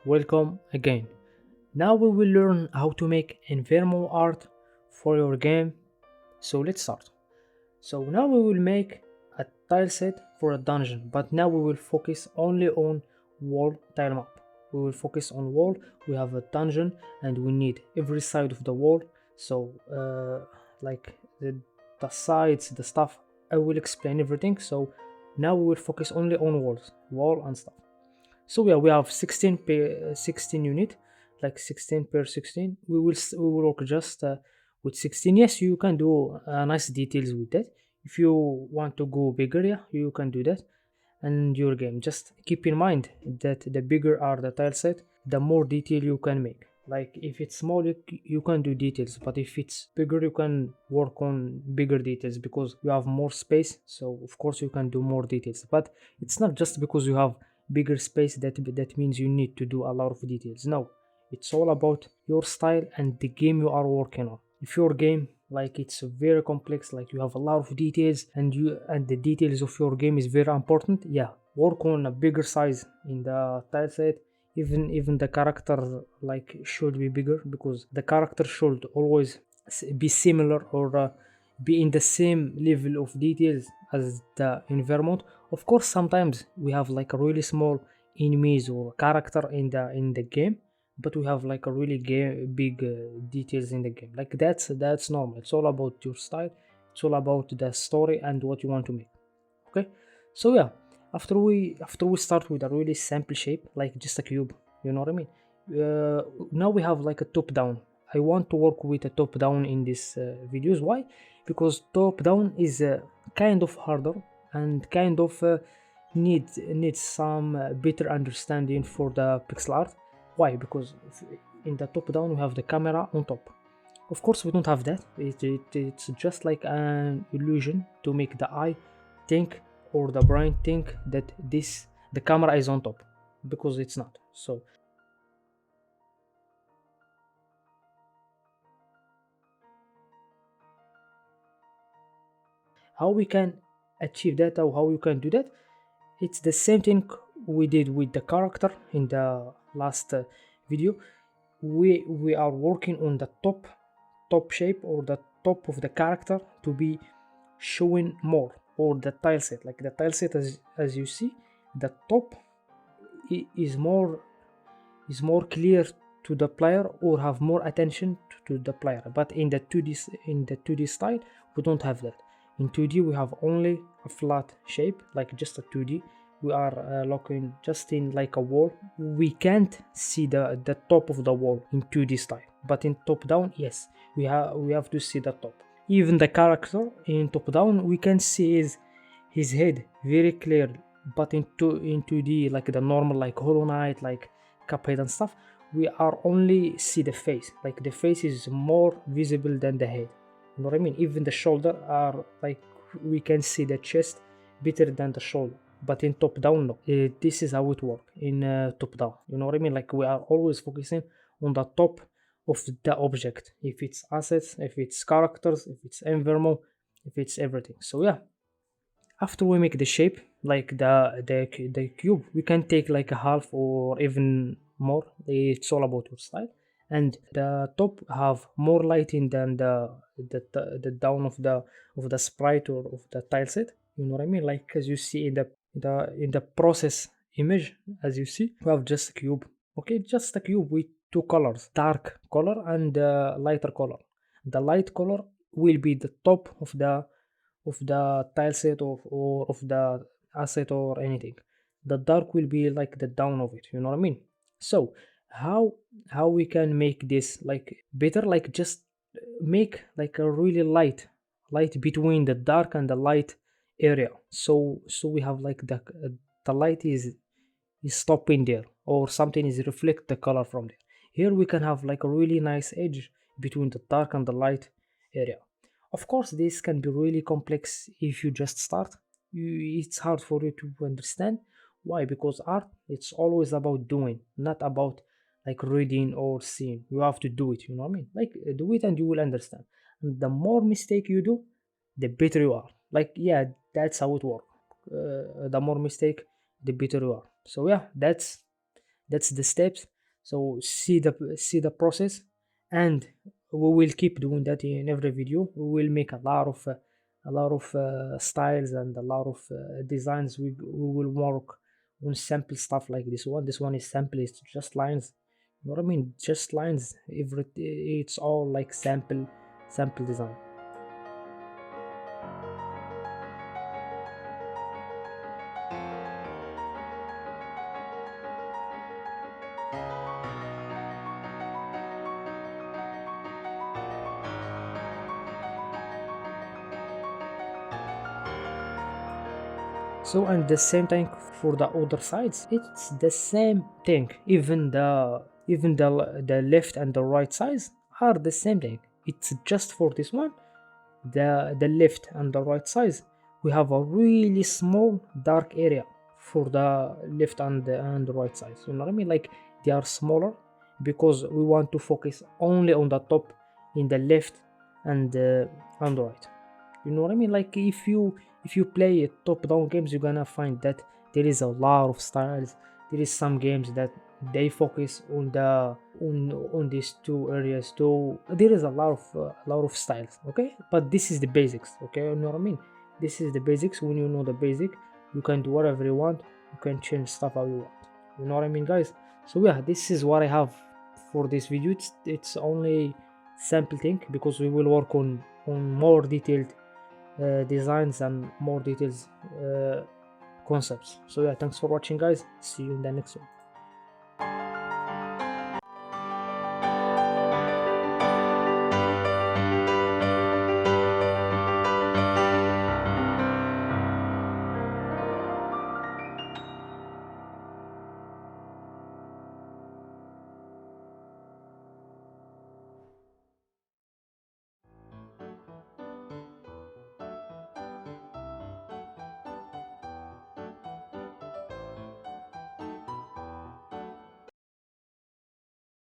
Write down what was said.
welcome again. Now we will learn how to make environmental art for your game. So let's start. So now we will make a tile set for a dungeon, but now we will focus only on wall tile map. We will focus on wall. We have a dungeon and we need every side of the wall. So like the sides, the stuff, I will explain everything. So now we will focus only on walls, wall and stuff. So yeah, we have 16 per 16 unit, like 16 per 16. We will work just with 16. Yes, you can do nice details with that. If you want to go bigger, yeah, you can do that. And your game, just keep in mind that the bigger are the tile set, the more detail you can make. Like if it's small, you can do details, but if it's bigger, you can work on bigger details because you have more space. So of course you can do more details, but it's not just because you have bigger space that means you need to do a lot of details. No, it's all about your style and the game you are working on. If your game like it's very complex, like you have a lot of details and the details of your game is very important, yeah, work on a bigger size in the tile set. Even the character like should be bigger because the character should always be similar or be in the same level of details as the environment. Of course sometimes we have like a really small enemies or character in the game, but we have like a really big details in the game. Like that's normal. It's all about your style. It's all about the story and what you want to make. Okay, so yeah, after we start with a really simple shape like just a cube, you know what I mean. Now we have like a top down. I want to work with a top down in this videos. Why? Because top down is kind of harder and kind of needs some better understanding for the pixel art. Why? Because in the top down we have the camera on top. Of course we don't have that. It's just like an illusion to make the eye think or the brain think that the camera is on top, because it's not. So how we can achieve that or how you can do that, it's the same thing we did with the character in the last video. We are working on the top shape or the top of the character to be showing more, or the tile set, like the tile set as you see, the top is more clear to the player or have more attention to the player. But in the 2D style we don't have that. In 2D we have only a flat shape, like just a 2D. We are looking just in like a wall. We can't see the top of the wall in 2D style, but in top down, yes, we have to see the top. Even the character in top down we can see his head very clear, but in 2D, like the normal, like Hollow Knight, like Cuphead and stuff, we are only see the face. Like the face is more visible than the head. You know what I mean? Even the shoulder are like we can see the chest better than the shoulder. But in top down, no. This is how it works in top down. You know what I mean? Like we are always focusing on the top of the object. If it's assets, if it's characters, if it's environment, if it's everything. So yeah, after we make the shape like the cube, we can take like a half or even more. It's all about your style. And the top have more lighting than the down of the sprite or of the tile set. You know what I mean? Like as you see in the process image, as you see, we have just a cube. Okay, just a cube with two colors, dark color and lighter color. The light color will be the top of the tile set or of the asset or anything. The dark will be like the down of it, you know what I mean. So how we can make this like better, like just make like a really light between the dark and the light area. So we have like the light is stopping there, or something is reflect the color from there. Here we can have like a really nice edge between the dark and the light area. Of course this can be really complex if you just start. It's hard for you to understand. Why? Because art, it's always about doing, not about like reading or seeing. You have to do it, you know what I mean. Like do it and you will understand. And the more mistake you do, the better you are. Like yeah, that's how it works. The more mistake, the better you are. So yeah, That's the steps. So see the process, and we will keep doing that in every video. We will make a lot of styles and a lot of designs. We will work on simple stuff like this one. This one is simple. It's just lines. You know what I mean? Just lines. It's all like sample design. So and the same thing for the other sides. It's the same thing. Even the left and the right sides are the same thing. It's just for this one, the left and the right sides. We have a really small dark area for the left and the right sides. You know what I mean? Like they are smaller because we want to focus only on the top in the left and right. You know what I mean? Like if you play top down games, you're gonna find that there is a lot of styles. There is some games that they focus on on these two areas too. There is a lot of styles. Okay, but this is the basics. Okay, you know what I mean? This is the basics. When you know the basic, you can do whatever you want. You can change stuff how you want. You know what I mean, guys? So yeah, this is what I have for this video. It's only sample thing because we will work on more detailed designs and more details concepts. So yeah, thanks for watching, guys. See you in the next one.